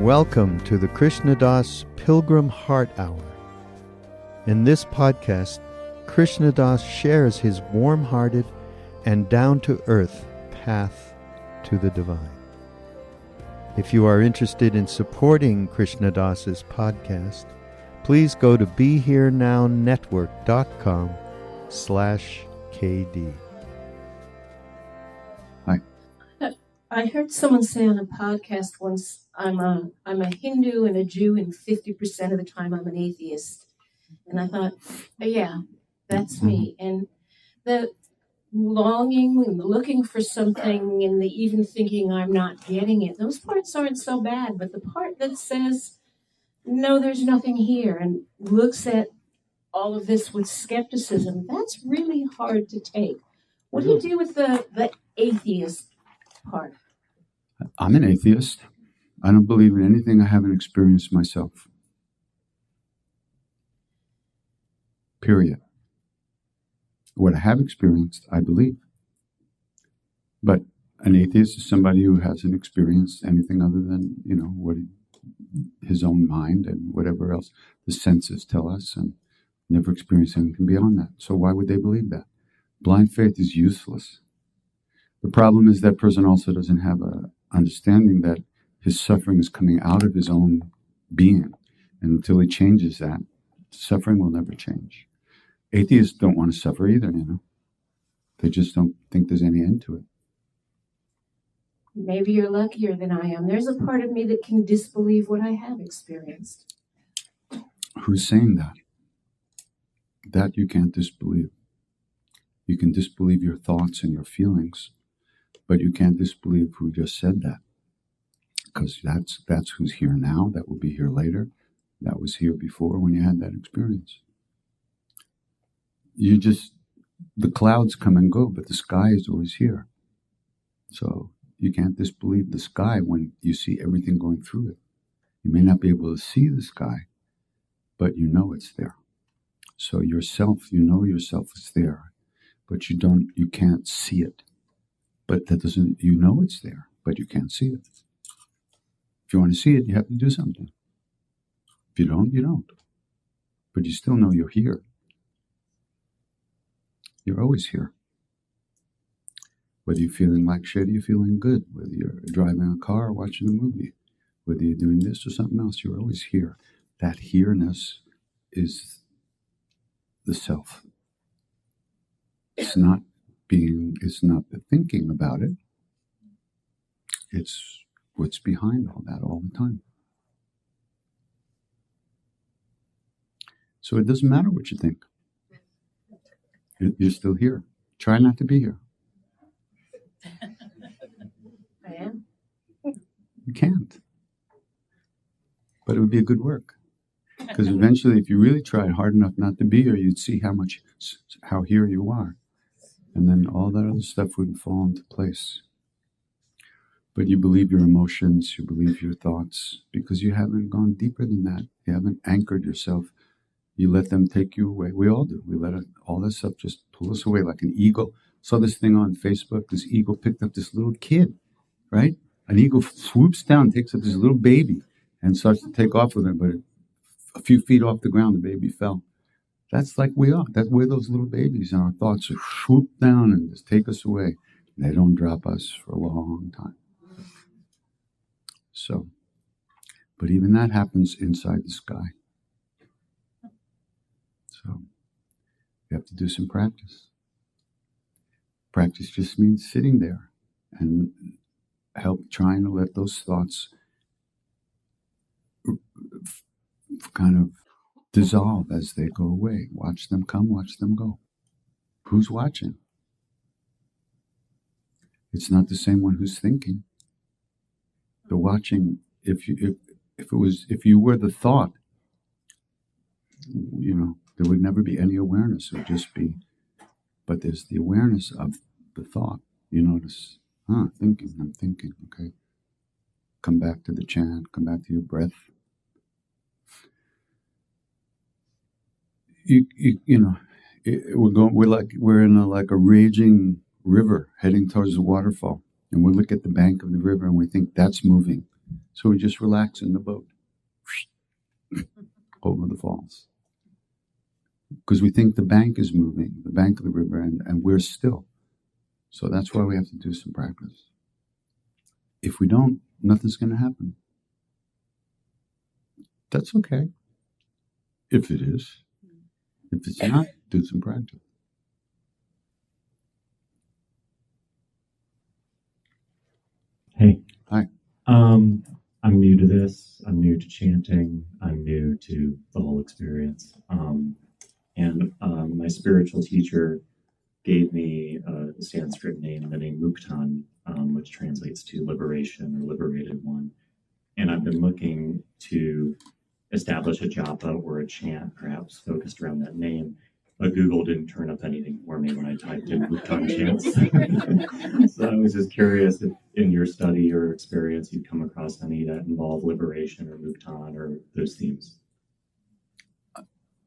Welcome to the Krishna Das Pilgrim Heart Hour. In this podcast, Krishna Das shares his warm-hearted and down-to-earth path to the divine. If you are interested in supporting Krishna Das's podcast, please go to BeHereNowNetwork.com/KD. Hi. I heard someone say on a podcast once, I'm a Hindu and a Jew, and 50% of the time I'm an atheist. And I thought, yeah, that's me. And the longing and looking for something and the even thinking I'm not getting it, those parts aren't so bad. But the part that says, no, there's nothing here, and looks at all of this with skepticism, that's really hard to take. What do you do with the atheist part? I'm an atheist. I don't believe in anything I haven't experienced myself. Period. What I have experienced, I believe. But an atheist is somebody who hasn't experienced anything other than, what his own mind and whatever else the senses tell us, and never experienced anything beyond that. So why would they believe that? Blind faith is useless. The problem is that person also doesn't have a understanding that his suffering is coming out of his own being. And until he changes that, suffering will never change. Atheists don't want to suffer either, They just don't think there's any end to it. Maybe you're luckier than I am. There's a part of me that can disbelieve what I have experienced. Who's saying that? That you can't disbelieve. You can disbelieve your thoughts and your feelings, but you can't disbelieve who just said that. Because that's who's here now, that will be here later, that was here before when you had that experience. The clouds come and go, but the sky is always here. So you can't disbelieve the sky when you see everything going through it. You may not be able to see the sky, but you know it's there. So yourself, yourself is there, but you can't see it. But that doesn't, it's there, but you can't see it. If you want to see it, you have to do something. If you don't, you don't. But you still know you're here. You're always here. Whether you're feeling like shit or you're feeling good, whether you're driving a car or watching a movie, whether you're doing this or something else, you're always here. That here-ness is the self. It's not the thinking about it. It's what's behind all that all the time. So it doesn't matter what you think. You're still here. Try not to be here. I am. You can't. But it would be a good work. Because eventually, if you really tried hard enough not to be here, you'd see how here you are. And then all that other stuff would fall into place. But you believe your emotions, you believe your thoughts, because you haven't gone deeper than that. You haven't anchored yourself. You let them take you away. We all do. We let all that stuff just pull us away like an eagle. Saw this thing on Facebook. This eagle picked up this little kid, right? An eagle swoops down, takes up this little baby, and starts to take off with him. But a few feet off the ground, the baby fell. That's like we are. We're those little babies, and our thoughts are swoop down and just take us away. They don't drop us for a long time. So, but even that happens inside the sky. So, you have to do some practice. Practice just means sitting there and trying to let those thoughts kind of dissolve as they go away. Watch them come, watch them go. Who's watching? It's not the same one who's thinking. The watching, if you were the thought, there would never be any awareness. It would just be, but there's the awareness of the thought. You notice, I'm thinking, okay. Come back to the chant, come back to your breath. We're in a raging river heading towards the waterfall, and we look at the bank of the river and we think that's moving. So we just relax in the boat over the falls. Because we think the bank is moving, the bank of the river, and we're still. So that's why we have to do some practice. If we don't, nothing's going to happen. That's okay. If it is. If it's not, do some practice. Hey. Hi. I'm new to this. I'm new to chanting. I'm new to the whole experience. My spiritual teacher gave me a Sanskrit name, the name Muktan, which translates to liberation or liberated one. And I've been looking to establish a japa or a chant, perhaps focused around that name. But Google didn't turn up anything for me when I typed in Muktan chants. So I was just curious if in your study or experience you'd come across any that involve liberation or Muktan or those themes.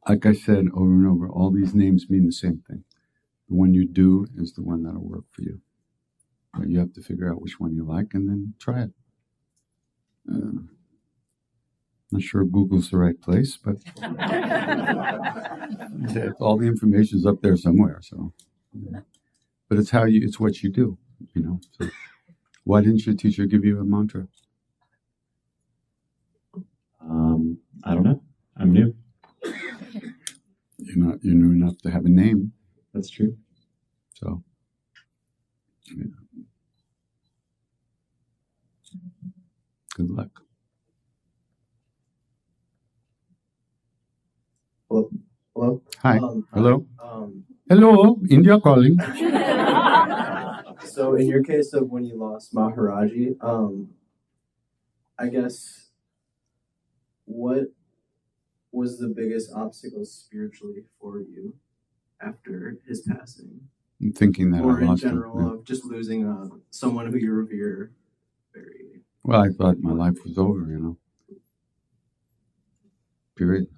Like I said over and over, all these names mean the same thing. The one you do is the one that'll work for you. But you have to figure out which one you like and then try it. Not sure Google's the right place, but all the information's up there somewhere. So, but it's it's what you do, you know. So why didn't your teacher give you a mantra? I don't know. I'm new. You're new enough to have a name. That's true. So, yeah. Good luck. Hello. Hello. Hi. Hello. Hi. Hello. India calling. So, in your case of when you lost Maharaji, I guess what was the biggest obstacle spiritually for you after his passing, I'm thinking that or I in lost general him. Yeah. of just losing someone who you revere very? Well, I thought my life was over, you know. Period.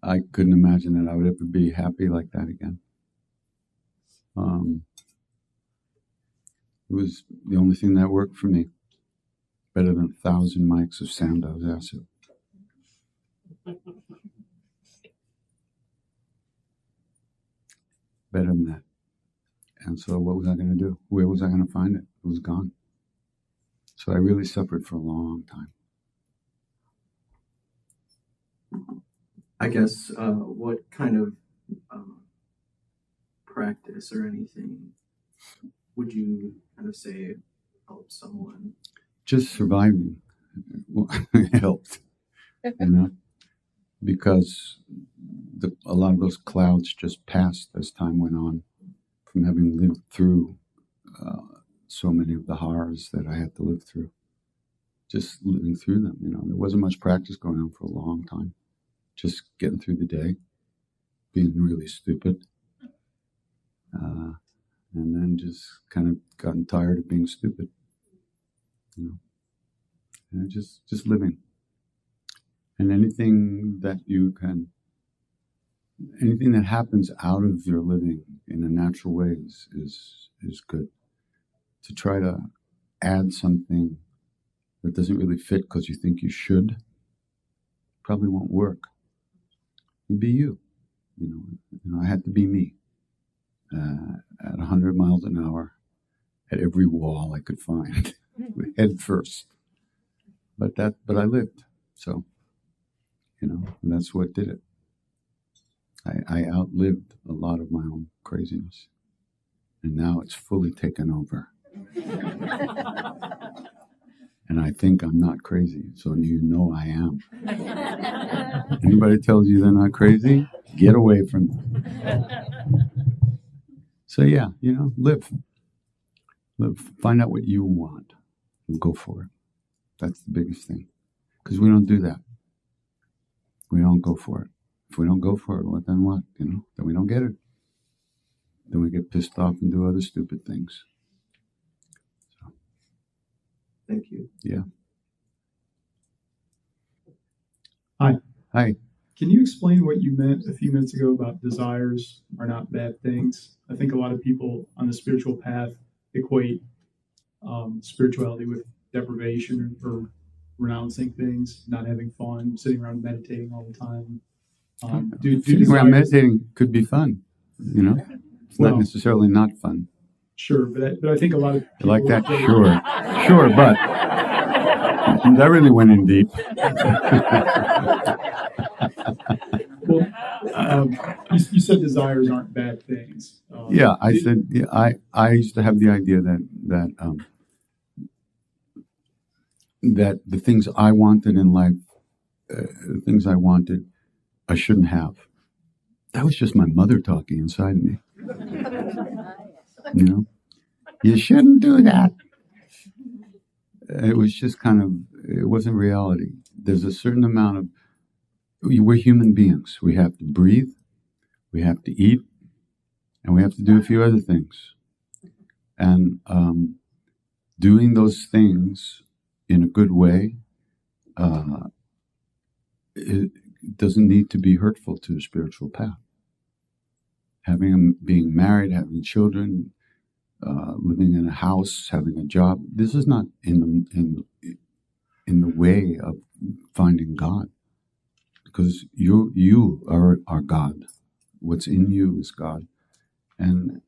I couldn't imagine that I would ever be happy like that again. It was the only thing that worked for me. Better than 1,000 mics of sound I was acid. Better than that. And so what was I going to do? Where was I going to find it? It was gone. So I really suffered for a long time. I guess what kind of practice or anything would you kind of say helped someone? Just surviving helped, you know, because a lot of those clouds just passed as time went on, from having lived through so many of the horrors that I had to live through. Just living through them, you know. There wasn't much practice going on for a long time. Just getting through the day, being really stupid, and then just kind of gotten tired of being stupid, you know. And just living. And anything that happens out of your living in a natural way is good. To try to add something that doesn't really fit because you think you should probably won't work. You be you. You know, I had to be me at 100 miles an hour at every wall I could find, head first. But I lived. So, you know, and that's what did it. I outlived a lot of my own craziness. And now it's fully taken over. And I think I'm not crazy, so you know I am. Anybody tells you they're not crazy, get away from them. So yeah, you know, live. Find out what you want and go for it. That's the biggest thing. Because we don't do that. We don't go for it. If we don't go for it, well, then what? You know, then we don't get it. Then we get pissed off and do other stupid things. So, thank you. Yeah. Hi. Hi. Can you explain what you meant a few minutes ago about desires are not bad things? I think a lot of people on the spiritual path equate spirituality with deprivation or renouncing things, not having fun, sitting around meditating all the time. Sitting around meditating could be fun, you know. It's not necessarily not fun. Sure, but I think a lot of people like that. Sure, but that really went in deep. Well, you said desires aren't bad things. I said I used to have the idea that the things I wanted in life, the things I wanted, I shouldn't have. That was just my mother talking inside of me. You know, you shouldn't do that. It was just it wasn't reality. There's a certain amount of, we're human beings. We have to breathe, we have to eat, and we have to do a few other things. And doing those things in a good way, it doesn't need to be hurtful to the spiritual path. Being married, having children, living in a house, having a job, this is not in the way of finding God, because you are God. What's in you is God, and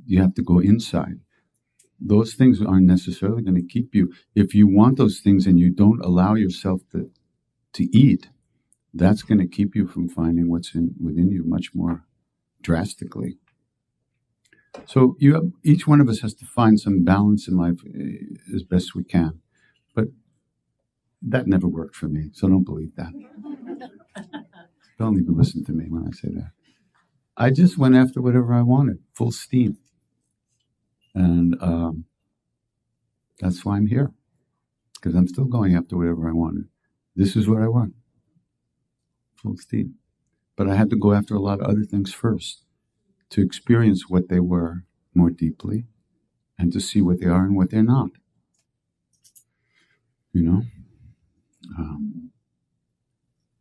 you have to go inside. Those things aren't necessarily going to keep you. If you want those things and you don't allow yourself to eat, that's going to keep you from finding what's within you much more drastically. So each one of us has to find some balance in life as best we can. But that never worked for me, so don't believe that. Don't even listen to me when I say that. I just went after whatever I wanted, full steam. And that's why I'm here, because I'm still going after whatever I wanted. This is what I want, full steam. But I had to go after a lot of other things first to experience what they were more deeply and to see what they are and what they're not. You know?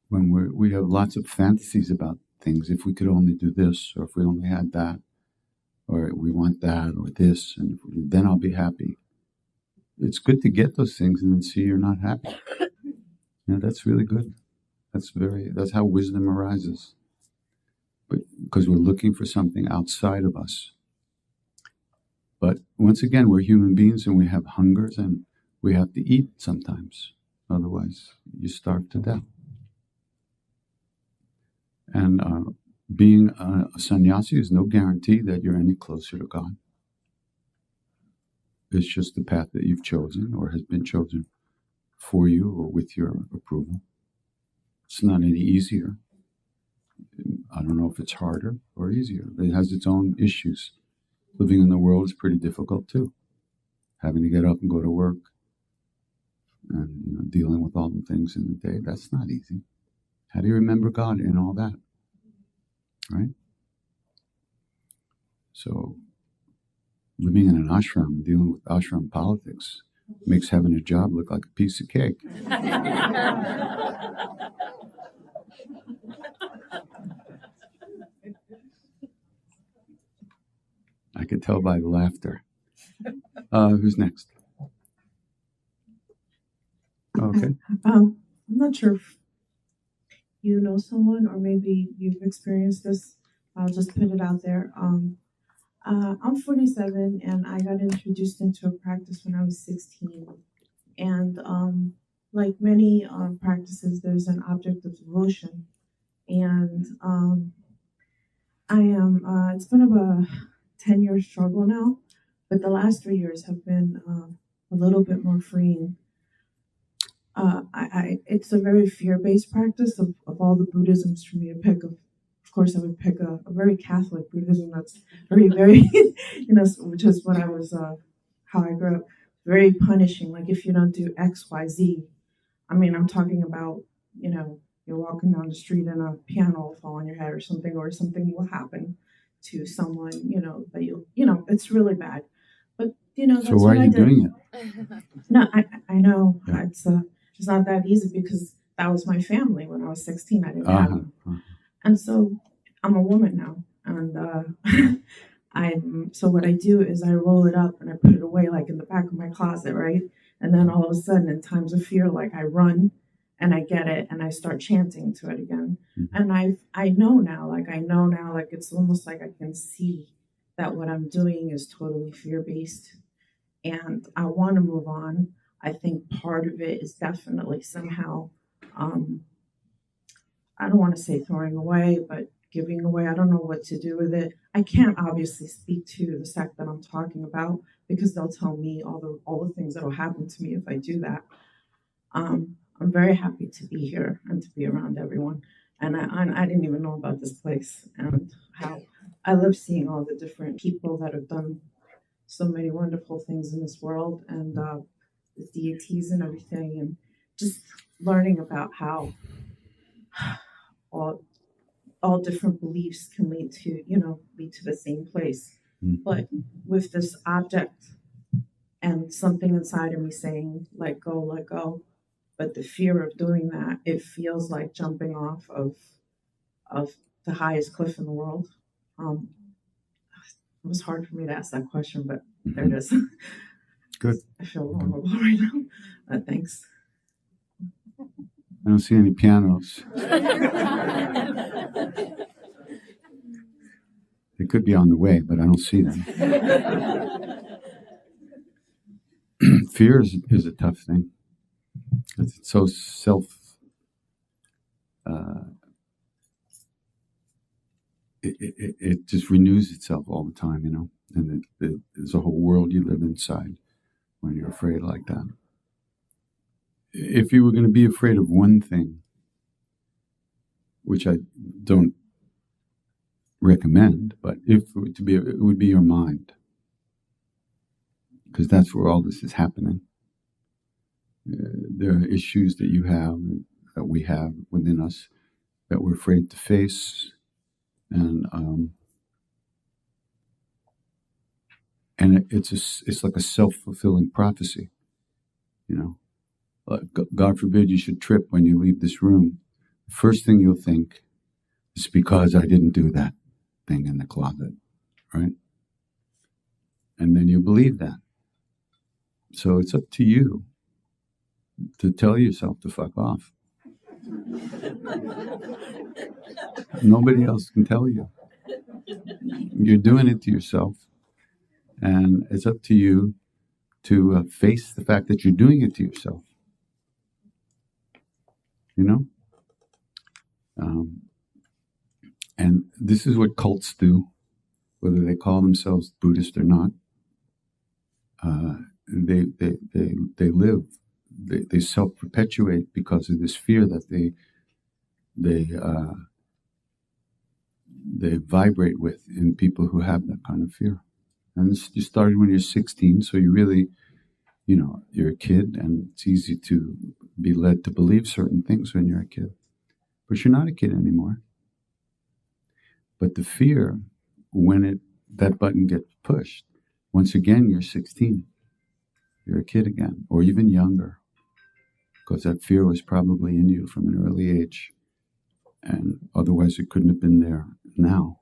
When we have lots of fantasies about things, if we could only do this, or if we only had that, or we want that, or this, and then I'll be happy. It's good to get those things and then see you're not happy. That's really good. That's how wisdom arises. But because we're looking for something outside of us. But once again, we're human beings and we have hungers and we have to eat sometimes. Otherwise, you starve to death. And being a sannyasi is no guarantee that you're any closer to God. It's just the path that you've chosen or has been chosen for you or with your approval. It's not any easier. I don't know if it's harder or easier. It has its own issues. Living in the world is pretty difficult too. Having to get up and go to work and dealing with all the things in the day, that's not easy. How do you remember God in all that? Right? So, living in an ashram and dealing with ashram politics makes having a job look like a piece of cake. I could tell by the laughter. Who's next? Okay. I'm not sure if you know someone or maybe you've experienced this. I'll just put it out there. I'm 47 and I got introduced into a practice when I was 16. And like many practices, there's an object of devotion. And it's been about a 10-year struggle now, but the last 3 years have been a little bit more freeing. It's a very fear-based practice of all the Buddhisms for me to pick. Of course, I would pick a very Catholic Buddhism that's very, which is what I was, how I grew up, very punishing. Like if you don't do X, Y, Z, I mean, I'm talking about, you're walking down the street and a piano will fall on your head or something will happen to someone, that it's really bad. But, that's so why are you doing it? No, I know. Yeah. It's not that easy because that was my family when I was 16. I didn't have them. And so I'm a woman now. And so what I do is I roll it up and I put it away like in the back of my closet, right? And then all of a sudden, in times of fear, like I run and I get it and I start chanting to it again. And I know now, like it's almost like I can see that what I'm doing is totally fear-based. And I want to move on. I think part of it is definitely somehow, I don't want to say throwing away, but giving away. I don't know what to do with it. I can't obviously speak to the sect that I'm talking about because they'll tell me all the things that will happen to me if I do that. I'm very happy to be here and to be around everyone. And I didn't even know about this place and how I love seeing all the different people that have done so many wonderful things in this world and the deities and everything, and just learning about how all different beliefs can lead to the same place. But with this object and something inside of me saying, let go. But the fear of doing that, it feels like jumping off of the highest cliff in the world. It was hard for me to ask that question, but there it is. Good. I feel vulnerable right now. Thanks. I don't see any pianos. They could be on the way, but I don't see them. Fear is a tough thing. It's so it just renews itself all the time, and there's a whole world you live inside when you're afraid like that. If you were going to be afraid of one thing, which I don't recommend, but if it were to be, it would be your mind, because that's where all this is happening. There are issues that you have, that we have within us, that we're afraid to face, and it's like a self-fulfilling prophecy, God forbid you should trip when you leave this room. The first thing you'll think is because I didn't do that thing in the closet, right? And then you believe that. So it's up to you to tell yourself to fuck off. Nobody else can tell you. You're doing it to yourself. And it's up to you to face the fact that you're doing it to yourself. And this is what cults do, whether they call themselves Buddhist or not. They live. They self-perpetuate because of this fear that they vibrate with in people who have that kind of fear. And you started when you're 16, so you really, you're a kid, and it's easy to be led to believe certain things when you're a kid. But you're not a kid anymore. But the fear, when that button gets pushed, once again, you're 16. You're a kid again, or even younger, because that fear was probably in you from an early age, and otherwise it couldn't have been there now.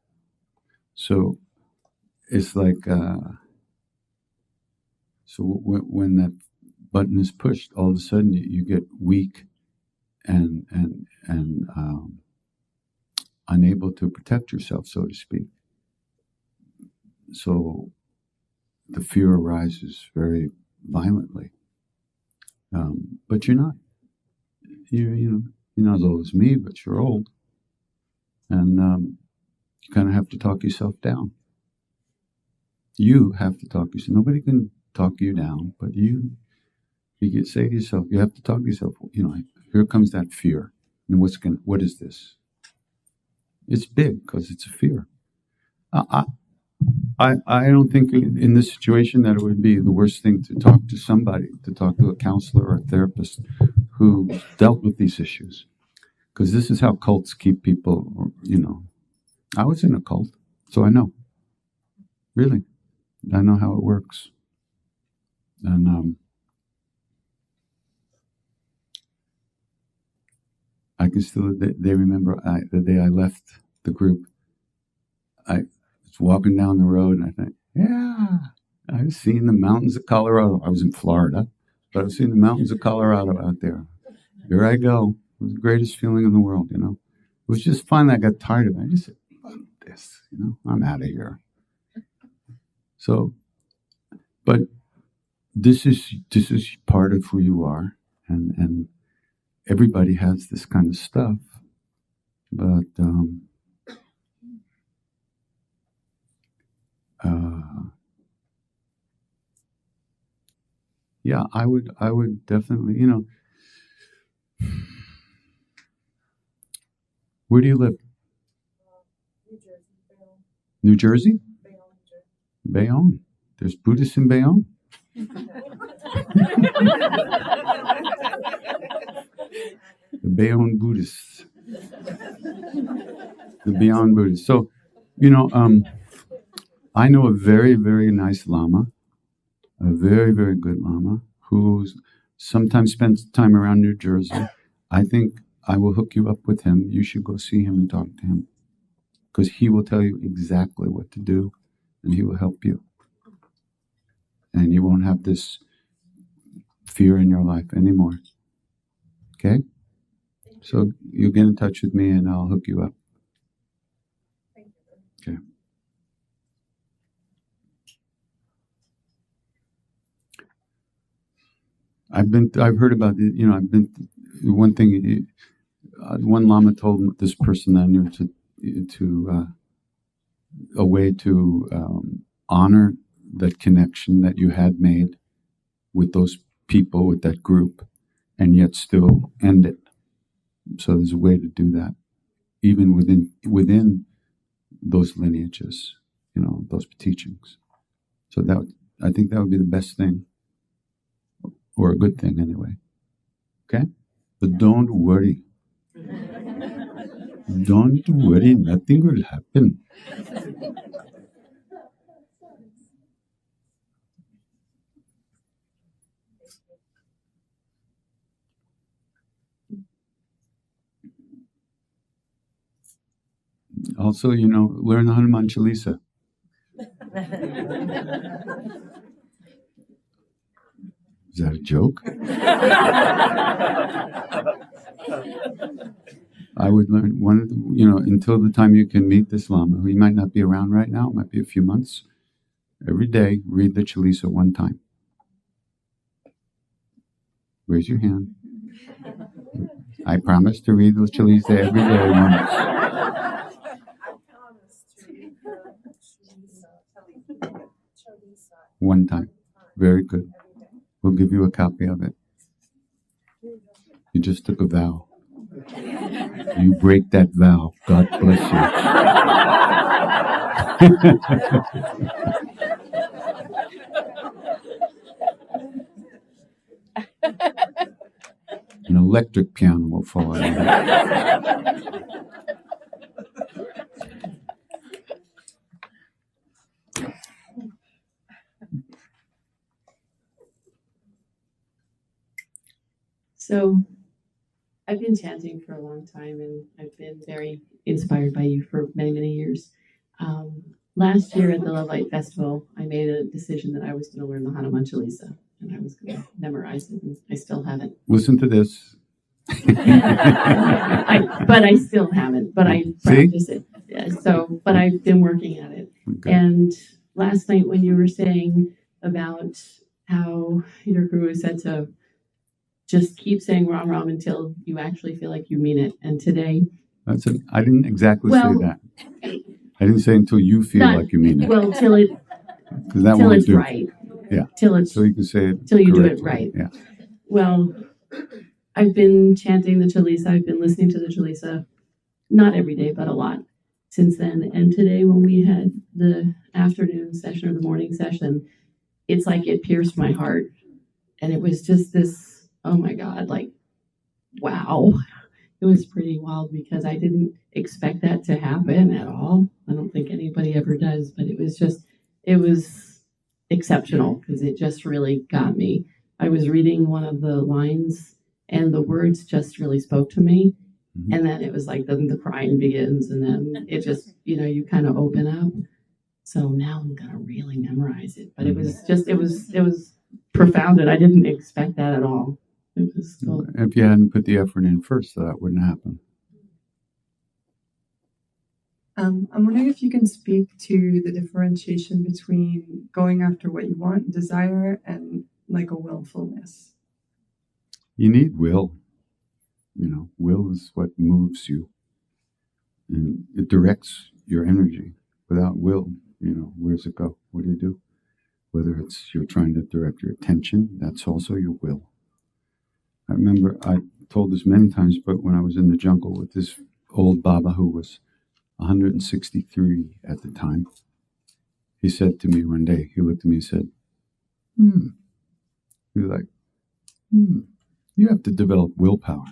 So it's like, when that button is pushed, all of a sudden you get weak and unable to protect yourself, so to speak. So the fear arises very violently. But you're not. You're not as old as me, but you're old. And you kind of have to talk yourself down. You have to talk yourself. Nobody can talk you down, but you can say to yourself, you have to talk to yourself, here comes that fear. And what is this? It's big because it's a fear. I don't think in this situation that it would be the worst thing to talk to somebody, to talk to a counselor or a therapist who dealt with these issues. Because this is how cults keep people, I was in a cult, so I know. Really. I know how it works. And I can still, they remember the day I left the group, I was walking down the road and I think, yeah, I've seen the mountains of Colorado. I was in Florida, But I've seen the mountains of Colorado out there. Here I go. It was the greatest feeling in the world, you know. It was just fun. I got tired of it. I just said, fuck this, you know, I'm out of here. So, but this is part of who you are, and everybody has this kind of stuff. But yeah, I would definitely, you know. Where do you live? New Jersey? Bayonne. There's Buddhists in Bayonne? The Bayonne Buddhists. The Bayonne Buddhists. So, you know, I know a very, very nice Lama, a very, very good Lama, who sometimes spends time around New Jersey. I think I will hook you up with him. You should go see him and talk to him, because he will tell you exactly what to do, and he will help you. And you won't have this fear in your life anymore. Okay? So you get in touch with me and I'll hook you up. Okay. I've heard about it, you know, one thing, one Lama told this person that I knew to a way to honor that connection that you had made with those people, with that group, and yet still end it. So there's a way to do that, even within those lineages, you know, those teachings. So I think that would be the best thing, or a good thing anyway. Okay? But don't worry. Don't worry, nothing will happen. Also, you know, learn the Hanuman Chalisa. Is that a joke? I would learn one of the, you know, until the time you can meet this Lama, who might not be around right now, it might be a few months. Every day, read the Chalisa one time. Raise your hand. I promise to read the Chalisa every day once. One time. Very good. We'll give you a copy of it. You just took a vow. You break that vow. God bless you. An electric piano will fall out of it. So I've been chanting for a long time, and I've been very inspired by you for many, many years. Last year at the Love Light Festival, I made a decision that I was going to learn the Hanuman Chalisa, and I was going to memorize it, and I still haven't. Listen to this. But I still haven't, but I practice it. Yeah, so, but I've been working at it. Okay. And last night when you were saying about how your guru said to just keep saying Ram Ram until you actually feel like you mean it. And today... I didn't exactly say that. I didn't say until you feel like you mean it. Well, till it's right. Yeah. Till you can say it till you correctly. Do it right. Yeah. Well, I've been chanting the Chalisa. I've been listening to the Chalisa, not every day, but a lot since then. And today when we had the afternoon session or the morning session, it's like it pierced my heart. And it was just this... oh my God, like, wow. It was pretty wild because I didn't expect that to happen at all. I don't think anybody ever does, but it was exceptional because it just really got me. I was reading one of the lines and the words just really spoke to me. Mm-hmm. And then it was like, then the crying begins and then it just, you know, you kind of open up. So now I'm going to really memorize it. But it was profounded. I didn't expect that at all. It was cool. If you hadn't put the effort in first, that wouldn't happen. I'm wondering if you can speak to the differentiation between going after what you want, desire, and like a willfulness. You need will. Will is what moves you. And it directs your energy. Without will, where's it go? What do you do? Whether it's you're trying to direct your attention, that's also your will. I remember I told this many times, but when I was in the jungle with this old Baba who was 163 at the time, he said to me one day, he looked at me and said, He was like, you have to develop willpower.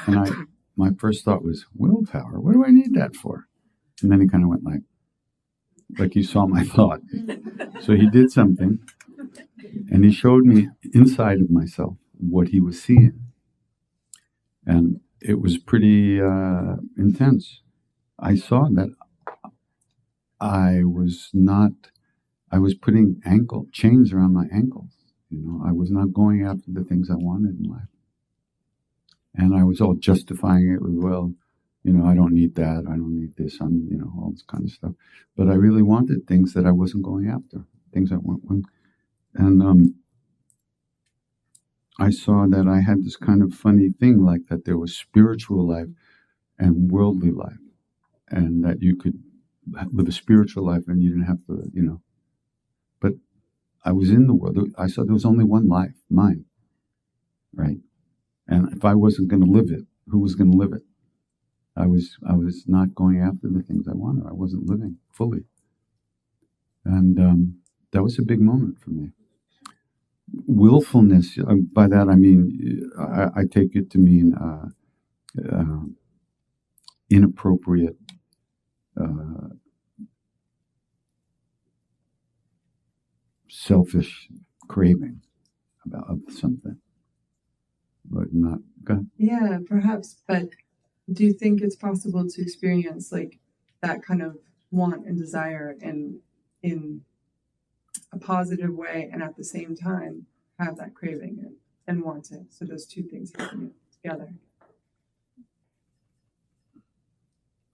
And my first thought was, willpower? What do I need that for? And then he kind of went like he saw my thought. So he did something, and he showed me inside of myself what he was seeing. And it was pretty intense. I saw that I was putting chains around my ankles. I was not going after the things I wanted in life. And I was all justifying it with, I don't need that. I don't need this. I'm, all this kind of stuff. But I really wanted things that I wasn't going after, things I want. And I saw that I had this kind of funny thing, like that there was spiritual life and worldly life. And that you could live a spiritual life and you didn't have to, But I was in the world. I saw there was only one life, mine. Right? And if I wasn't going to live it, who was going to live it? I was not going after the things I wanted. I wasn't living fully. And that was a big moment for me. Willfulness, by that I mean, I take it to mean inappropriate selfish craving of something. But not good. Yeah, perhaps. But do you think it's possible to experience like that kind of want and desire in a positive way, and at the same time have that craving and want it? So those two things happening together.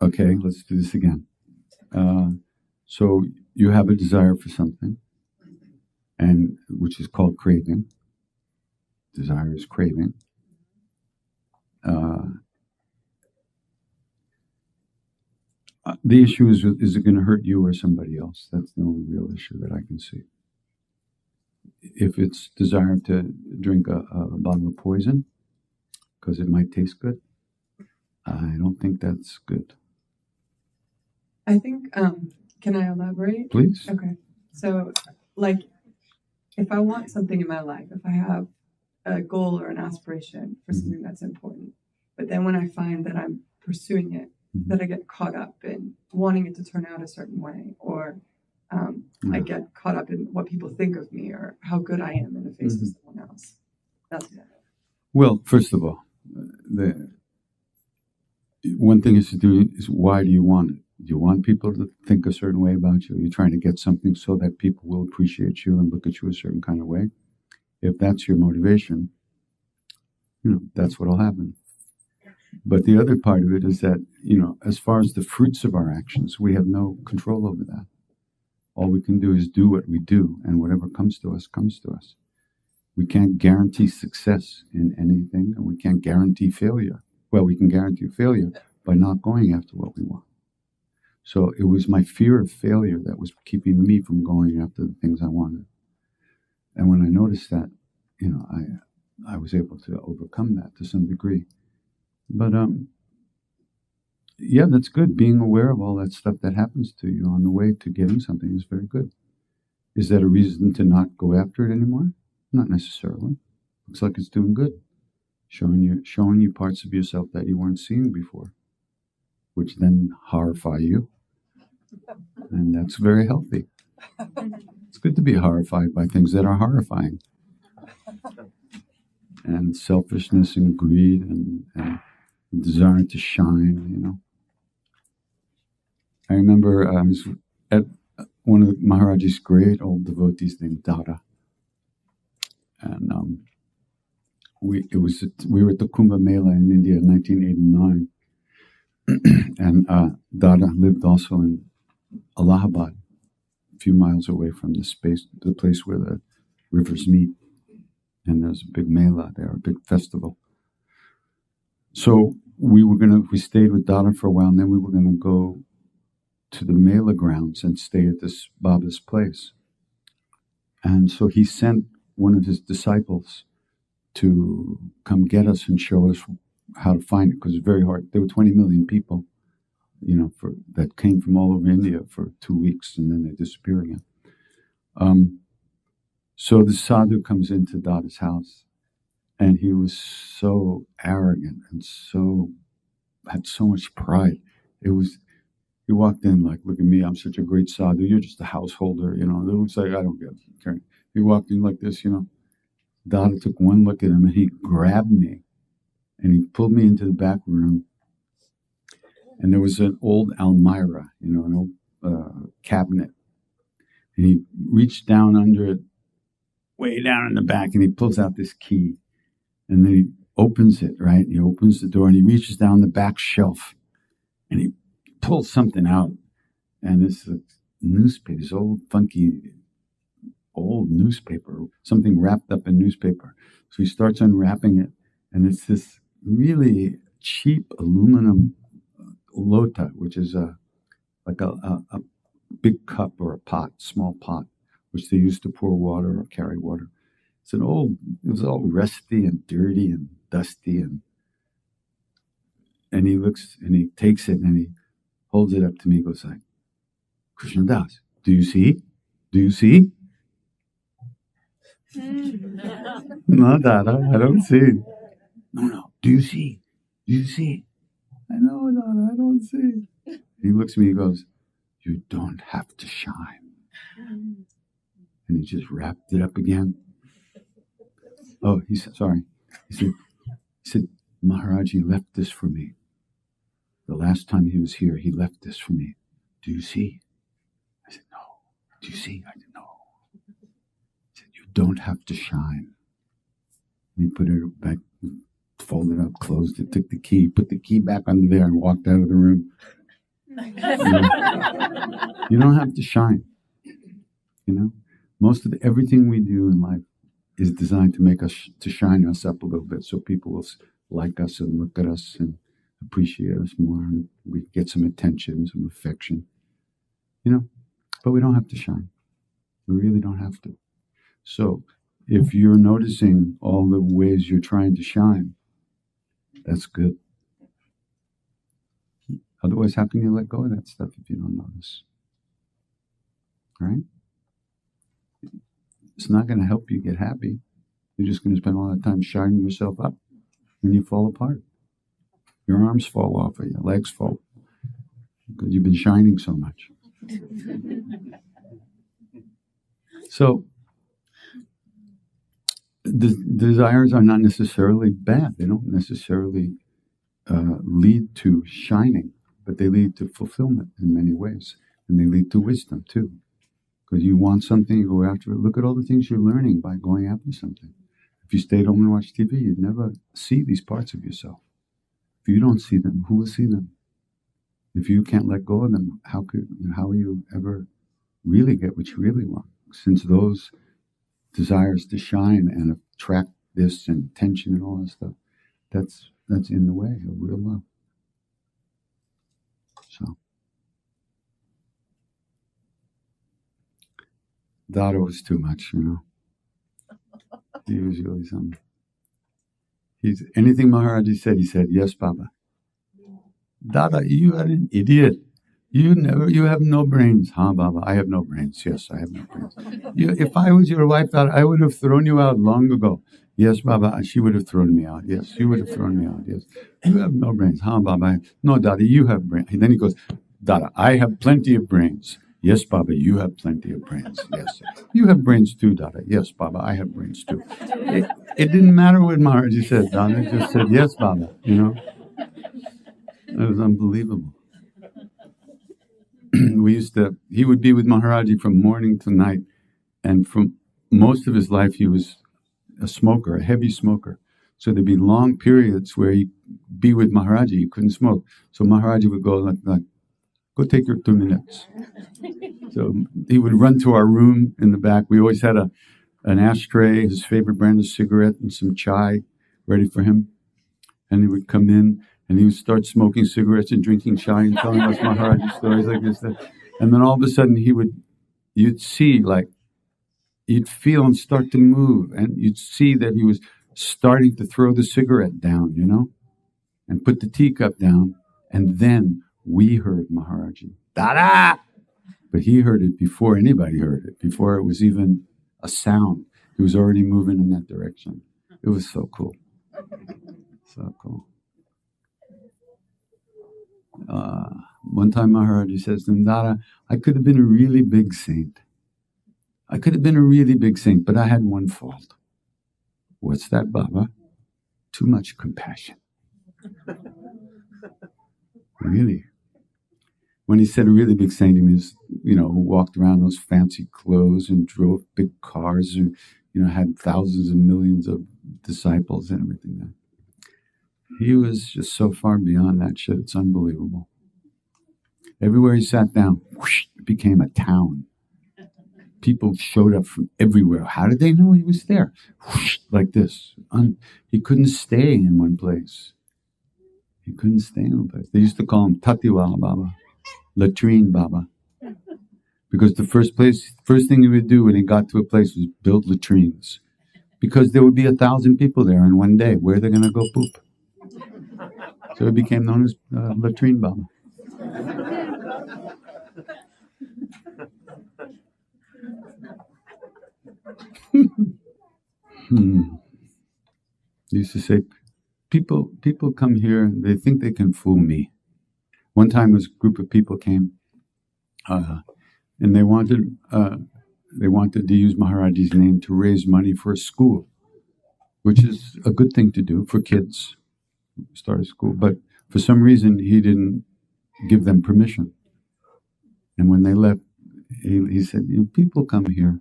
Okay, let's do this again. So you have a desire for something, and which is called craving. Desire is craving. The issue is it going to hurt you or somebody else? That's the only real issue that I can see. If it's desire to drink a bottle of poison because it might taste good, I don't think that's good. I think, can I elaborate? Please. Okay. So, like, if I want something in my life, if I have a goal or an aspiration for something that's important, but then when I find that I'm pursuing it, that I get caught up in wanting it to turn out a certain way, or I get caught up in what people think of me or how good I am in the face of someone else. That's it. Well, first of all, the one thing is to do is, why do you want it? Do you want people to think a certain way about you? Are you trying to get something so that people will appreciate you and look at you a certain kind of way? If that's your motivation, that's what'll happen. But the other part of it is that, as far as the fruits of our actions, we have no control over that. All we can do is do what we do, and whatever comes to us, comes to us. We can't guarantee success in anything, and we can't guarantee failure. Well, we can guarantee failure by not going after what we want. So it was my fear of failure that was keeping me from going after the things I wanted. And when I noticed that, I was able to overcome that to some degree. But yeah, that's good. Being aware of all that stuff that happens to you on the way to getting something is very good. Is that a reason to not go after it anymore? Not necessarily. Looks like it's doing good. Showing you parts of yourself that you weren't seeing before, which then horrify you. And that's very healthy. It's good to be horrified by things that are horrifying. And selfishness and greed and desire to shine, I remember I was at one of Maharaji's great old devotees named Dada And we were at the Kumbh Mela in India in 1989, and Dada lived also in Allahabad, a few miles away from the place where the rivers meet, and there's a big Mela there, a big festival. So we stayed with Dada for a while, and then we were gonna go to the Mela grounds and stay at this Baba's place. And so he sent one of his disciples to come get us and show us how to find it, because it's very hard. There were 20 million people, that came from all over India for 2 weeks, and then they disappear again. So the sadhu comes into Dada's house, and he was so arrogant and had so much pride. He walked in like, look at me, I'm such a great sadhu, you're just a householder, It was like, I don't care. He walked in like this, Dada took one look at him, and he grabbed me, and he pulled me into the back room, and there was an old Almirah, an old cabinet, and he reached down under it, way down in the back, and he pulls out this key, and then he opens it, right? He opens the door, and he reaches down the back shelf, and he pulls something out, and it's a newspaper, this old funky old newspaper, something wrapped up in newspaper. So he starts unwrapping it, and it's this really cheap aluminum lota, which is like a big cup or a pot, small pot, which they used to pour water or carry water. It was all rusty and dirty and dusty, and he looks, and he takes it, and he holds it up to me, he goes like, Krishna Das, do you see? Do you see? No, Dada, I don't see. No, do you see? Do you see? I know, Dada, I don't see. He looks at me, he goes, you don't have to shine. And he just wrapped it up again. Oh, he said, sorry. He said, Maharaji left this for me. The last time he was here, he left this for me. Do you see? I said, no. Do you see? I said, no. He said, you don't have to shine. And he put it back, folded it up, closed it, took the key, put the key back under there, and walked out of the room. You don't have to shine. Most of everything we do in life is designed to make us, to shine us up a little bit, so people will like us and look at us and appreciate us more, and we get some attention, some affection, but we don't have to shine. We really don't have to. So if you're noticing all the ways you're trying to shine, that's good. Otherwise, how can you let go of that stuff if you don't notice? Right? It's not going to help you get happy. You're just going to spend all that time shining yourself up, and you fall apart. Your arms fall off, or your legs fall, because you've been shining so much. So, the desires are not necessarily bad. They don't necessarily lead to shining, but they lead to fulfillment in many ways, and they lead to wisdom too. Because you want something, you go after it. Look at all the things you're learning by going after something. If you stayed home and watched TV, you'd never see these parts of yourself. If you don't see them, who will see them? If you can't let go of them, how will you ever really get what you really want? Since those desires to shine and attract this and attention and all that stuff, that's in the way of real love. So, Dada was too much, He was really something. Anything Maharaji said, he said, yes, Baba. Dada, you are an idiot. You have no brains. Huh, Baba, I have no brains. Yes, I have no brains. If I was your wife, Dada, I would have thrown you out long ago. Yes, Baba, she would have thrown me out. Yes, she would have thrown me out. Yes, you have no brains. Huh, Baba? No, Dada, you have brains. And then he goes, Dada, I have plenty of brains. Yes, Baba, you have plenty of brains. Yes, you have brains too, Dada. Yes, Baba, I have brains too. It didn't matter what Maharaji said, Dada. He just said, yes, Baba, It was unbelievable. He would be with Maharaji from morning to night, and from most of his life he was a smoker, a heavy smoker. So there'd be long periods where he'd be with Maharaji, he couldn't smoke. So Maharaji would go like go take your 2 minutes. So he would run to our room in the back. We always had an ashtray, his favorite brand of cigarette, and some chai ready for him. And he would come in and he would start smoking cigarettes and drinking chai and telling us Maharaji stories like this. And then all of a sudden you'd see, like, you'd feel him start to move, and you'd see that he was starting to throw the cigarette down, and put the teacup down. And then we heard Maharaji, Dada! But he heard it before anybody heard it, before it was even a sound. He was already moving in that direction. It was so cool. So cool. One time Maharaji says to him, Dada, I could have been a really big saint. But I had one fault. What's that, Baba? Too much compassion. Really? When he said a really big saint, he means, who walked around those fancy clothes and drove big cars and, had thousands and millions of disciples and everything. He was just so far beyond that shit. It's unbelievable. Everywhere he sat down, whoosh, it became a town. People showed up from everywhere. How did they know he was there? Whoosh, like this. He couldn't stay in one place. They used to call him Tatiwala Baba, latrine Baba. Because the first thing he would do when he got to a place was build latrines. Because there would be 1,000 people there in one day. Where are they going to go poop? So it became known as latrine Baba. He used to say, people come here and they think they can fool me. One time, a group of people came, and they wanted to use Maharaji's name to raise money for a school, which is a good thing to do for kids, start a school. But for some reason, he didn't give them permission. And when they left, he said, people come here,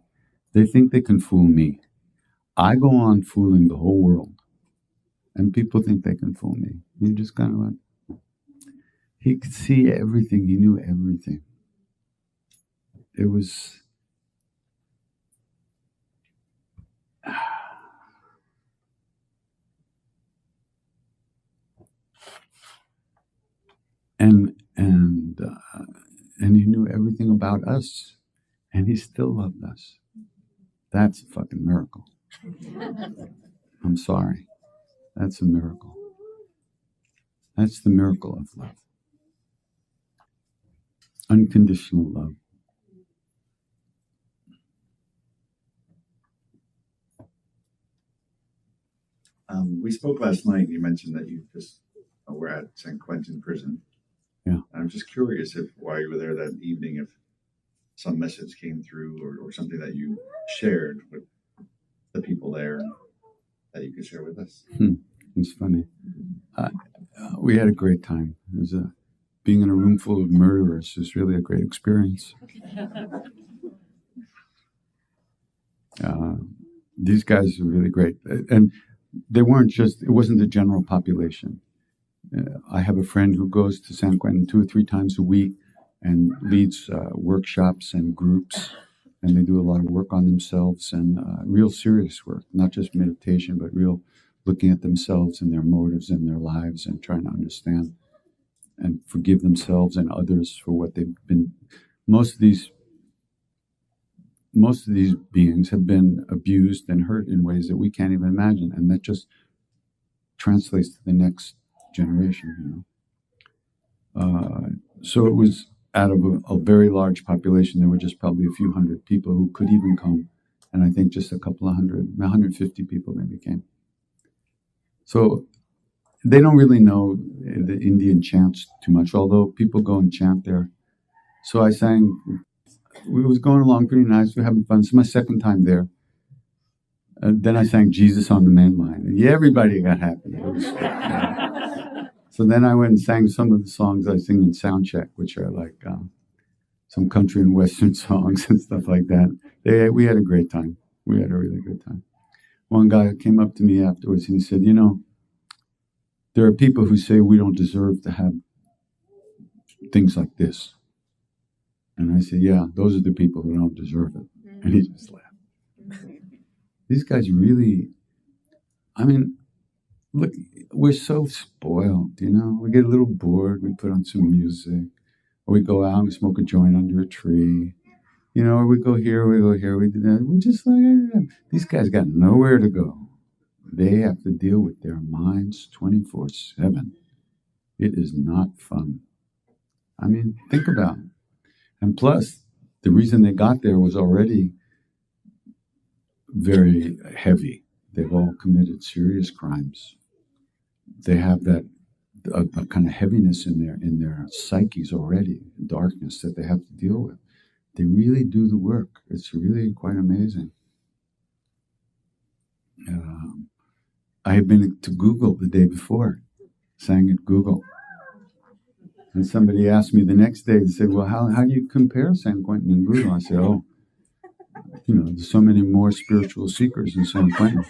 they think they can fool me. I go on fooling the whole world, and people think they can fool me. He just kind of went. He could see everything. He knew everything. It was... And he knew everything about us, and he still loved us. That's a fucking miracle. I'm sorry. That's a miracle. That's the miracle of love. Unconditional love. We spoke last night, and you mentioned that you just were at San Quentin prison. Yeah. I'm just curious if while you were there that evening, if some message came through or something that you shared with the people there that you could share with us. It's funny. We had a great time. It was being in a room full of murderers is really a great experience. These guys are really great. And they weren't just, it wasn't the general population. I have a friend who goes to San Quentin 2 or 3 times a week and leads workshops and groups, and they do a lot of work on themselves and real serious work, not just meditation, but real looking at themselves and their motives and their lives and trying to understand and forgive themselves and others for what they've been. Most of these beings have been abused and hurt in ways that we can't even imagine, and that just translates to the next generation, So it was out of a very large population. There were just probably a few hundred people who could even come, and I think just a couple of 150 people maybe came. So they don't really know the Indian chants too much, although people go and chant there. So I sang. We was going along pretty nice. We're having fun. It's my second time there. Then I sang Jesus on the Main Line, and everybody got happy. It was good. So then I went and sang some of the songs I sing in Soundcheck, which are like some country and western songs and stuff like that. We had a great time. We had a really good time. one guy came up to me afterwards and he said, you know, there are people who say we don't deserve to have things like this. And I said, yeah, those are the people who don't deserve it. And he just laughed. These guys really, I mean, look, we're so spoiled, you know. We get a little bored, we put on some music, or we go out and smoke a joint under a tree, you know, or we go here, we do that. We're just like, these guys got nowhere to go. They have to deal with their minds 24/7. It is not fun. I mean, think about it. And plus, the reason they got there was already very heavy. They've all committed serious crimes. They have that a kind of heaviness in their psyches already, darkness that they have to deal with. They really do the work. It's really quite amazing. I had been to Google the day before, sang at Google. And somebody asked me the next day, they said, well, how do you compare San Quentin and Google? I said, oh, you know, there's so many more spiritual seekers in San Quentin.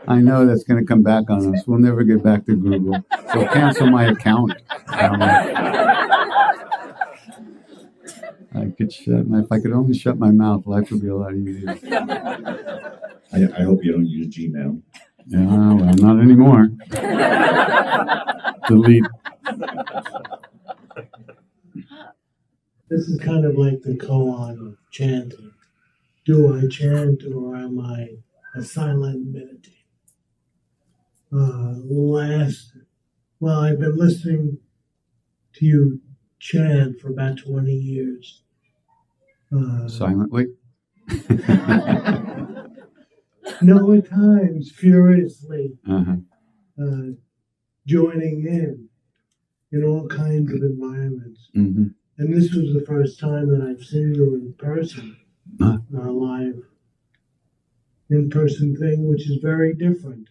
I know that's going to come back on us. We'll never get back to Google. So cancel my account. If I could only shut my mouth, life would be a lot easier. I hope you don't use Gmail. Yeah, well, not anymore. Delete. This is kind of like the koan of chanting. Do I chant or am I a silent meditator? I've been listening to you chant for about 20 years. Silently? No, at times, furiously, Uh-huh. Joining in all kinds of environments. Mm-hmm. And this was the first time that I've seen you in person, a live in-person thing, which is very different.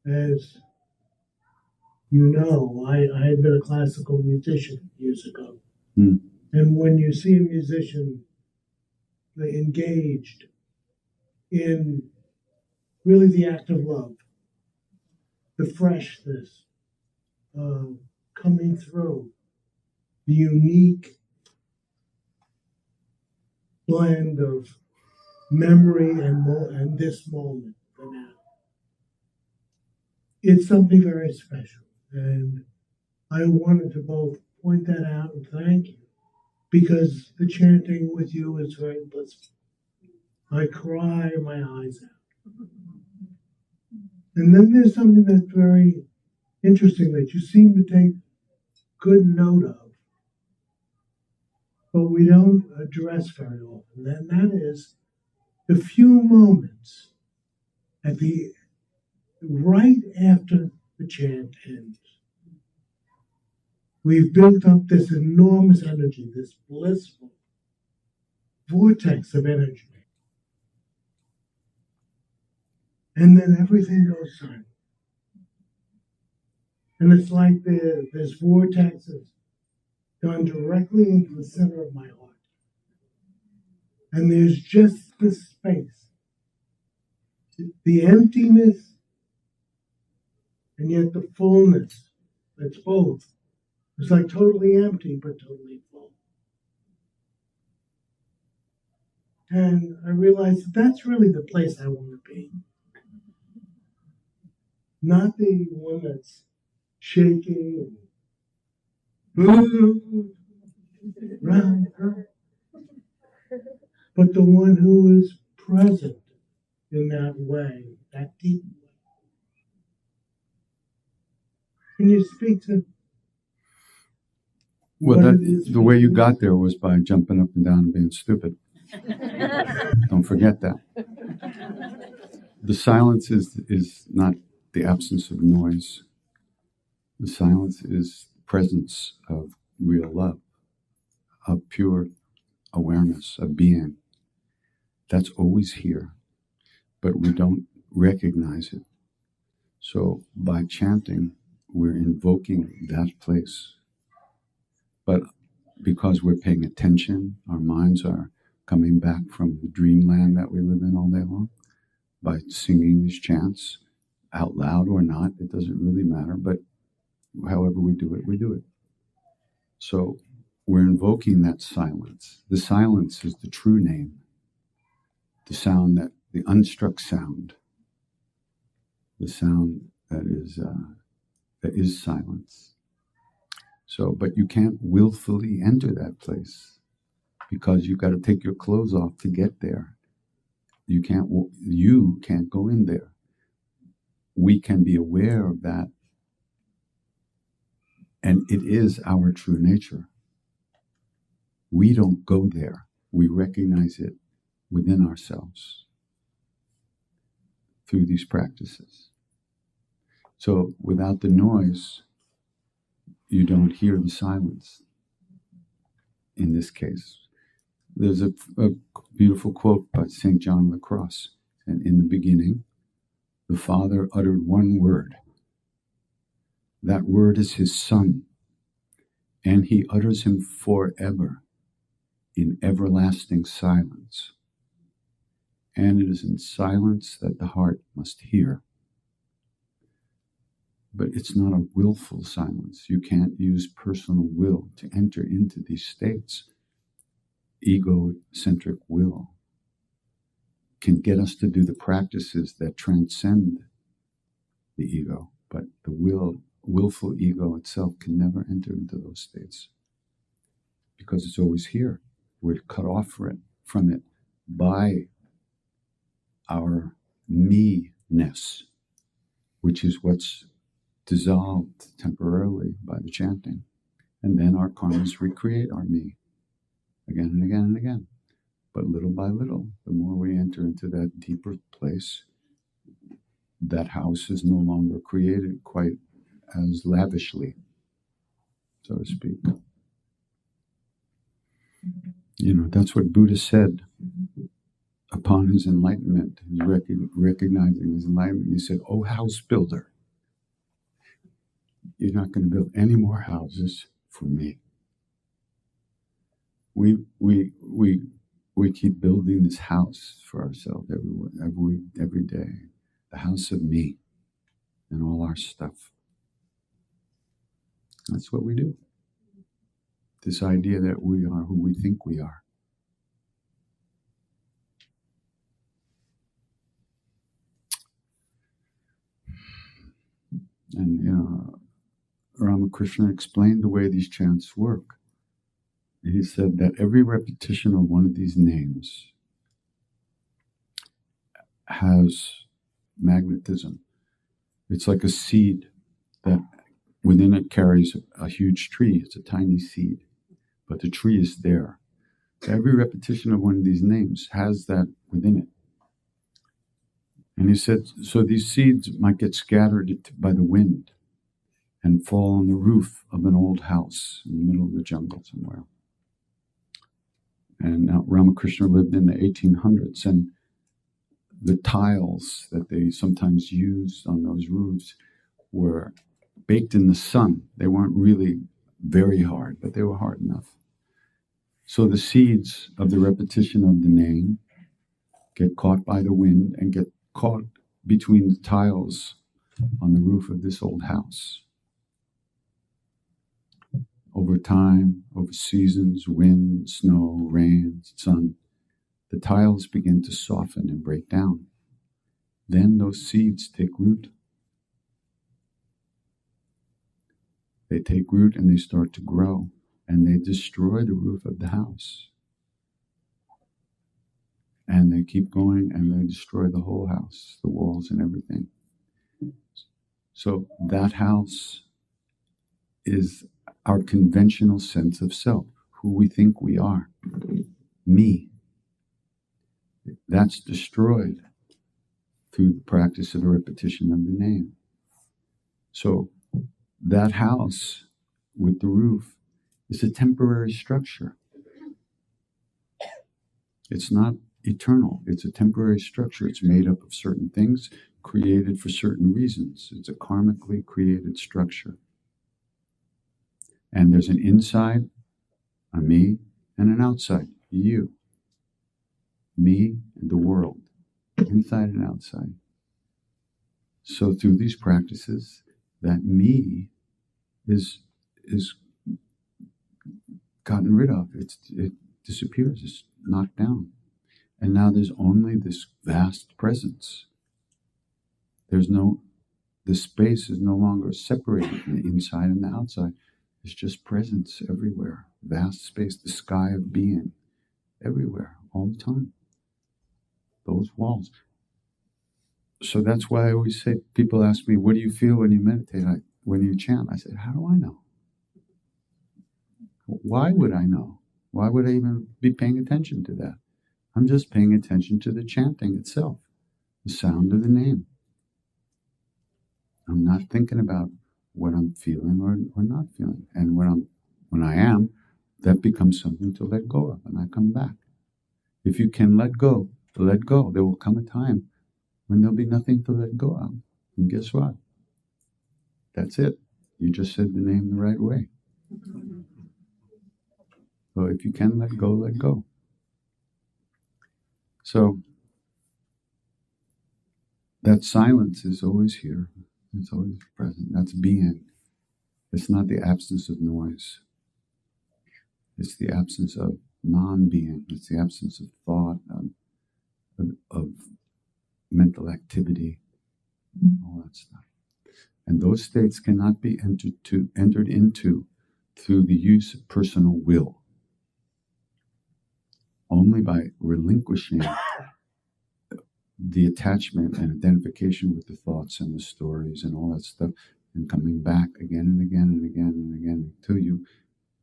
As you know, I had been a classical musician years ago. Mm. And when you see a musician engaged in really the act of love, the freshness coming through, the unique blend of memory and this moment, the now. It's something very special. And I wanted to both point that out and thank you, because the chanting with you is very blissful. I cry my eyes out. And then there's something that's very interesting that you seem to take good note of, but we don't address very often. And that is the few moments right after the chant ends. We've built up this enormous energy, this blissful vortex of energy. And then everything goes silent. And it's like this vortex has gone directly into the center of my heart. And there's just this space, the emptiness, and yet the fullness. It's both. It's like totally empty, but totally full. And I realized that's really the place I want to be. Not the one that's shaking and round, but the one who is present in that way, that deep way. Can you speak to? Well, the way you got there was by jumping up and down and being stupid. Don't forget that. The silence is not the absence of noise. The silence is presence of real love, of pure awareness, of being. That's always here, but we don't recognize it. So by chanting, we're invoking that place. But because we're paying attention, our minds are coming back from the dreamland that we live in all day long by singing these chants out loud or not. It doesn't really matter, but however we do it, we do it. So we're invoking that silence. The silence is the true name, the sound that, the unstruck sound, the sound that is silence. So, but you can't willfully enter that place because you've got to take your clothes off to get there. You can't go in there. We can be aware of that, and it is our true nature. We don't go there. We recognize it within ourselves through these practices. So without the noise, you don't hear the silence. In this case, there's a beautiful quote by St. John of the Cross. And in the beginning, the Father uttered one word. That word is his Son, and he utters him forever in everlasting silence. And it is in silence that the heart must hear. But it's not a willful silence. You can't use personal will to enter into these states. Egocentric will can get us to do the practices that transcend the ego, but the willful ego itself can never enter into those states because it's always here. We're cut off from it by our me-ness, which is what's dissolved temporarily by the chanting. And then our karmas recreate our me again and again and again. But little by little, the more we enter into that deeper place, that house is no longer created quite as lavishly, so to speak. That's what Buddha said upon his enlightenment. He's recognizing his enlightenment. He said, "Oh, house builder, you're not going to build any more houses for me. We keep building this house for ourselves every day, the house of me and all our stuff." That's what we do. This idea that we are who we think we are. And, Ramakrishna explained the way these chants work. He said that every repetition of one of these names has magnetism. It's like a seed that within it carries a huge tree. It's a tiny seed, but the tree is there. Every repetition of one of these names has that within it. And he said, so these seeds might get scattered by the wind and fall on the roof of an old house in the middle of the jungle somewhere. And now Ramakrishna lived in the 1800s, and the tiles that they sometimes used on those roofs were baked in the sun. They weren't really very hard, but they were hard enough. So the seeds of the repetition of the name get caught by the wind and get caught between the tiles on the roof of this old house. Over time, over seasons, wind, snow, rain, sun, the tiles begin to soften and break down. Then those seeds take root. They take root and they start to grow, and they destroy the roof of the house. And they keep going and they destroy the whole house, the walls and everything. So that house is our conventional sense of self, who we think we are, me. That's destroyed through the practice of the repetition of the name. So that house with the roof is a temporary structure. It's not eternal. It's a temporary structure. It's made up of certain things created for certain reasons. It's a karmically created structure. And there's an inside, a me, and an outside, you. me and the world, inside and outside. So through these practices, that me is gotten rid of. It disappears. It's knocked down. And now there's only this vast presence. The space is no longer separated from the inside and the outside. It's just presence everywhere. Vast space, the sky of being, everywhere, all the time. Those walls. So that's why I always say, people ask me, what do you feel when you meditate? When you chant? I said, how do I know? Why would I know? Why would I even be paying attention to that? I'm just paying attention to the chanting itself, the sound of the name. I'm not thinking about what I'm feeling or not feeling. And when I am, that becomes something to let go of, and I come back. If you can let go. There will come a time when there'll be nothing to let go of. And guess what? That's it. You just said the name the right way. So if you can let go, let go. So that silence is always here. It's always present. That's being. It's not the absence of noise. It's the absence of non-being. It's the absence of thought, of mental activity, all that stuff. And those states cannot be entered into through the use of personal will. Only by relinquishing the attachment and identification with the thoughts and the stories and all that stuff, and coming back again and again and again and again until you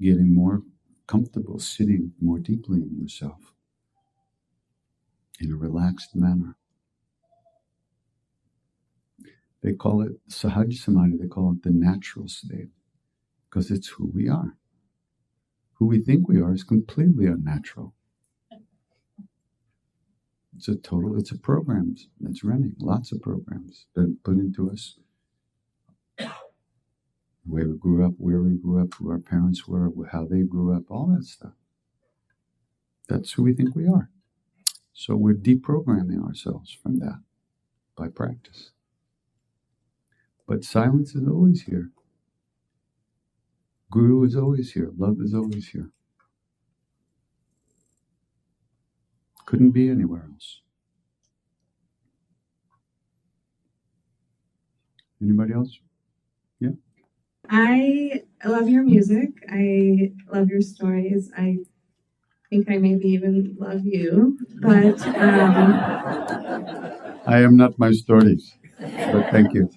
getting more comfortable sitting more deeply in yourself in a relaxed manner. They call it Sahaj Samadhi, they call it the natural state, because it's who we are. Who we think we are is completely unnatural. It's a program that's running, lots of programs that are put into us. The way we grew up, where we grew up, who our parents were, how they grew up, all that stuff. That's who we think we are. So we're deprogramming ourselves from that by practice. But silence is always here. Guru is always here. Love is always here. Couldn't be anywhere else. Anybody else? Yeah? I love your music. I love your stories. I think I maybe even love you. But I am not my stories, but thank you.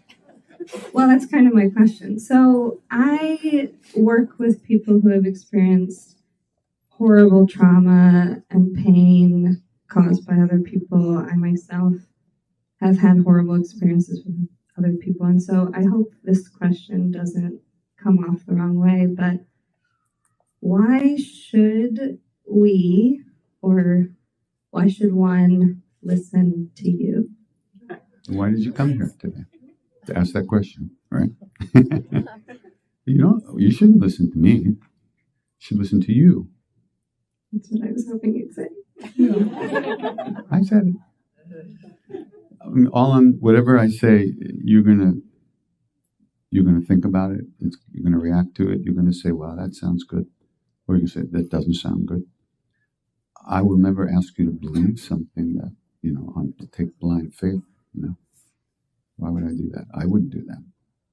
Well, that's kind of my question. So I work with people who have experienced horrible trauma and pain caused by other people. I myself have had horrible experiences with other people. And so I hope this question doesn't come off the wrong way, but why should we, or why should one listen to you? Why did you come here today? To ask that question, right? You shouldn't listen to me. You should listen to you. That's what I was hoping you'd say. I said it. I mean, whatever I say, you're gonna think about it. You're gonna react to it. You're gonna say, "Wow, that sounds good," or you say, "That doesn't sound good." I will never ask you to believe something that to take blind faith. Why would I do that? I wouldn't do that.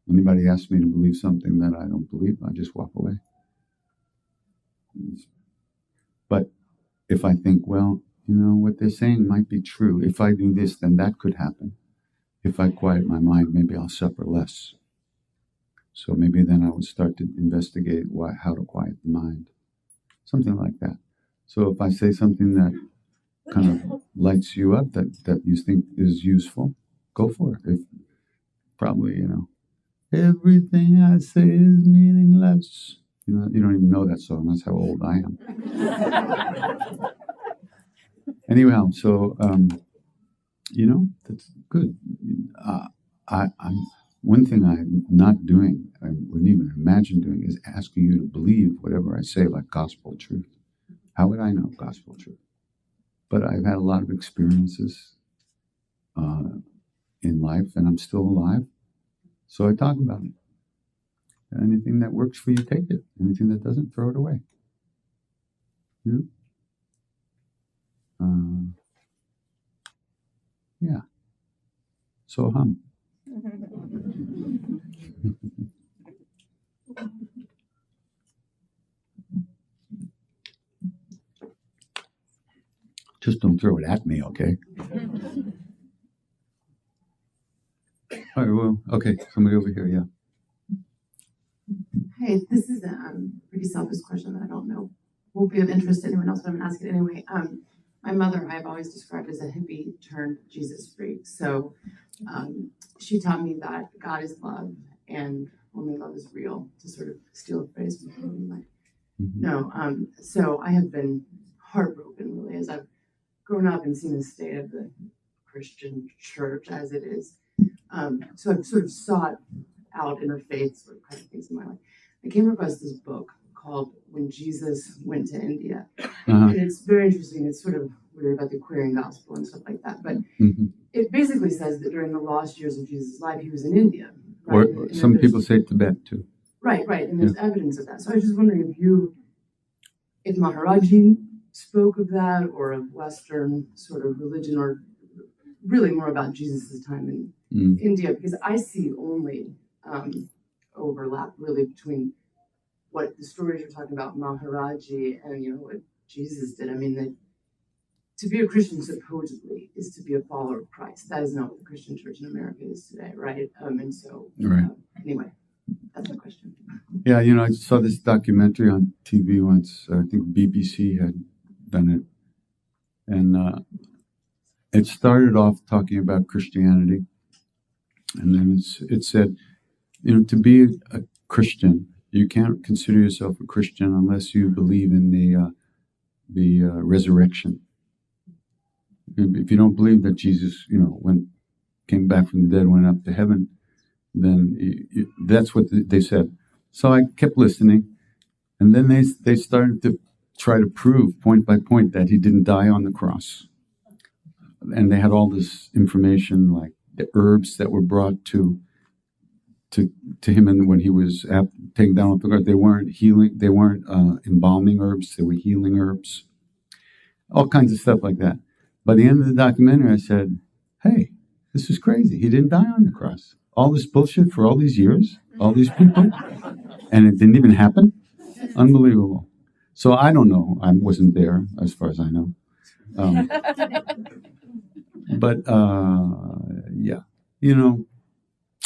Anybody asks me to believe something that I don't believe, I just walk away. But if I think, well, what they're saying might be true. If I do this, then that could happen. If I quiet my mind, maybe I'll suffer less. So maybe then I would start to investigate how to quiet the mind. Something like that. So if I say something that kind of lights you up, that you think is useful, go for it. Probably, everything I say is meaningless. You don't even know that song. That's how old I am. Anyhow, so that's good. One thing I'm not doing, I wouldn't even imagine doing, is asking you to believe whatever I say like gospel truth. How would I know gospel truth? But I've had a lot of experiences in life, and I'm still alive. So I talk about it. Anything that works for you, take it. Anything that doesn't, throw it away. Yeah. Yeah. So hum. Just don't throw it at me, okay? All right, well, okay, somebody over here, yeah. Hey, this is a pretty selfish question that I don't know won't be of interest to anyone else, but I'm going to ask it anyway. My mother, I've always described as a hippie turned Jesus freak. So she taught me that God is love and only love is real, to sort of steal a phrase from me. No, so I have been heartbroken, really, as I've grown up and seen the state of the Christian church as it is. So I've sort of sought out interfaith sort of kind of things in my life. I came across this book called When Jesus Went to India. And it's very interesting. It's sort of weird about the Aquarian gospel and stuff like that. But it basically says that during the lost years of Jesus' life, he was in India. Right? Or some people say Tibet too. Right. And there's evidence of that. So I was just wondering if Maharaji spoke of that, or of Western sort of religion, or really more about Jesus' time in India, because I see only overlap really between what the stories you're talking about, Maharaji, and what Jesus did. I mean, to be a Christian supposedly is to be a follower of Christ. That is not what the Christian church in America is today, right? And so, anyway, that's my question. Yeah, I saw this documentary on TV once. I think BBC had done it. And it started off talking about Christianity. And then it said, to be a Christian, you can't consider yourself a Christian unless you believe in the resurrection. If you don't believe that Jesus, came back from the dead, went up to heaven, then that's what they said. So I kept listening, and then they started to try to prove point by point that he didn't die on the cross. And they had all this information, like the herbs that were brought to him, and when he was taken down off the cross, they weren't healing, they weren't embalming herbs, they were healing herbs. All kinds of stuff like that. By the end of the documentary, I said, hey, this is crazy. He didn't die on the cross. All this bullshit for all these years, all these people, and it didn't even happen? Unbelievable. So I don't know. I wasn't there, as far as I know. But, yeah,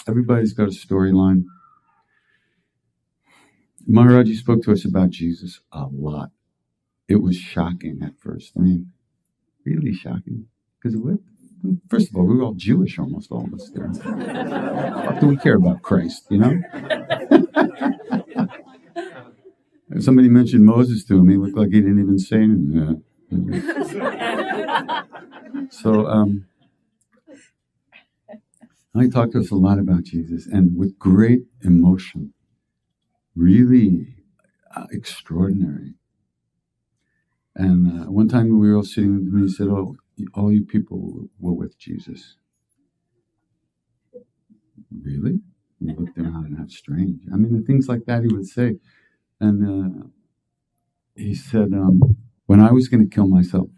everybody's got a storyline. Maharaji spoke to us about Jesus a lot. It was shocking at first. I mean, really shocking. Because first of all, we were all Jewish, almost all of us there. What do we care about Christ, If somebody mentioned Moses to him, he looked like he didn't even say anything. So, he talked to us a lot about Jesus, and with great emotion. Really extraordinary. And one time we were all sitting with him, he said, "Oh, all you people were with Jesus." Really? We looked around, and that's strange. I mean, the things like that he would say. And he said, when I was going to kill myself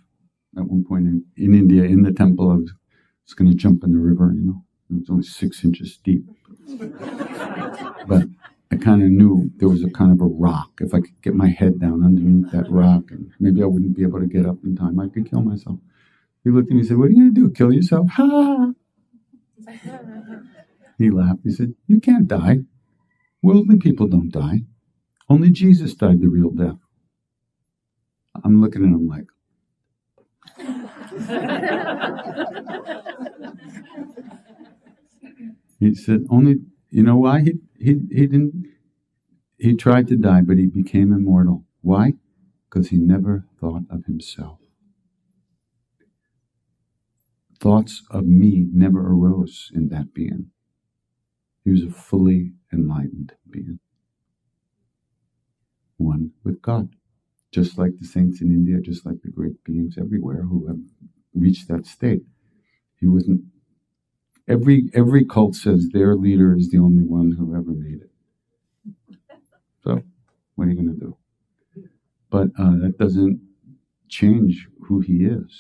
at one point in India, in the temple, I was going to jump in the river, It was only 6 inches deep. But I kind of knew there was a kind of a rock. If I could get my head down underneath that rock, and maybe I wouldn't be able to get up in time, I could kill myself. He looked at me and said, "What are you going to do, kill yourself?" Ha! He laughed. He said, "You can't die. Worldly people don't die. Only Jesus died the real death." I'm looking at him like, he said, "Only, you know why? He tried to die, but he became immortal. Why? Because he never thought of himself. Thoughts of me never arose in that being. He was a fully enlightened being. One with God. just like the saints in India, just like the great beings everywhere who have reached that state. He wasn't. Every cult says their leader is the only one who ever made it. So, what are you going to do? But that doesn't change who he is,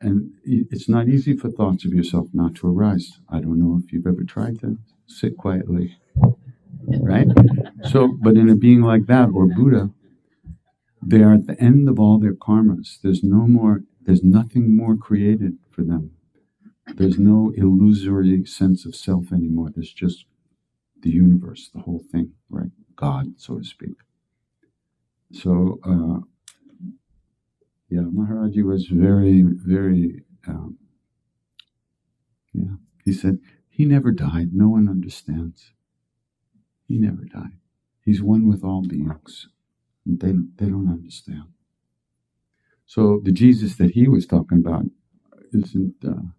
and it's not easy for thoughts of yourself not to arise. I don't know if you've ever tried to sit quietly, right? So, but in a being like that, or Buddha, they are at the end of all their karmas. There's nothing more created for them. There's no illusory sense of self anymore. There's just the universe, the whole thing, right? God, so to speak. So, Maharaji was very, very, he said, he never died. No one understands. He never died. He's one with all beings. They don't understand. So the Jesus that he was talking about isn't the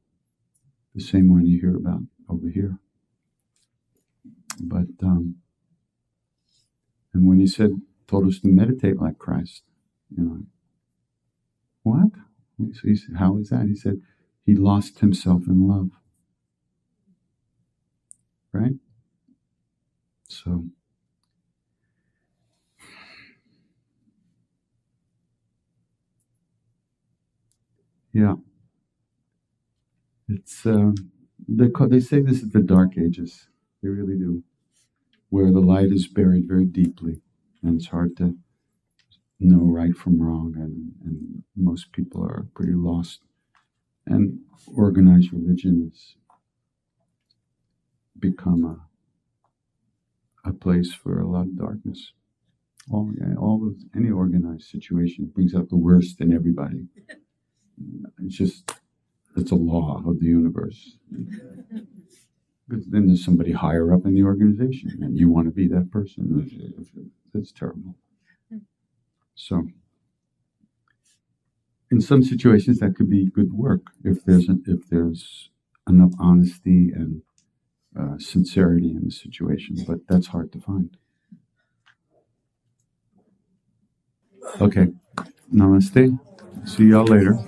same one you hear about over here. But, and when he told us to meditate like Christ, what? So he said, how is that? He said, he lost himself in love. Right? So, yeah. It's, they say this is the Dark Ages. They really do. Where the light is buried very deeply, and it's hard to know right from wrong, and most people are pretty lost. And organized religion has become a place for a lot of darkness. Any organized situation brings out the worst in everybody. It's a law of the universe. Because then there's somebody higher up in the organization, and you want to be that person. It's terrible. So, in some situations, that could be good work if there's enough honesty and sincerity in the situation, but that's hard to find. Okay, namaste. See y'all later.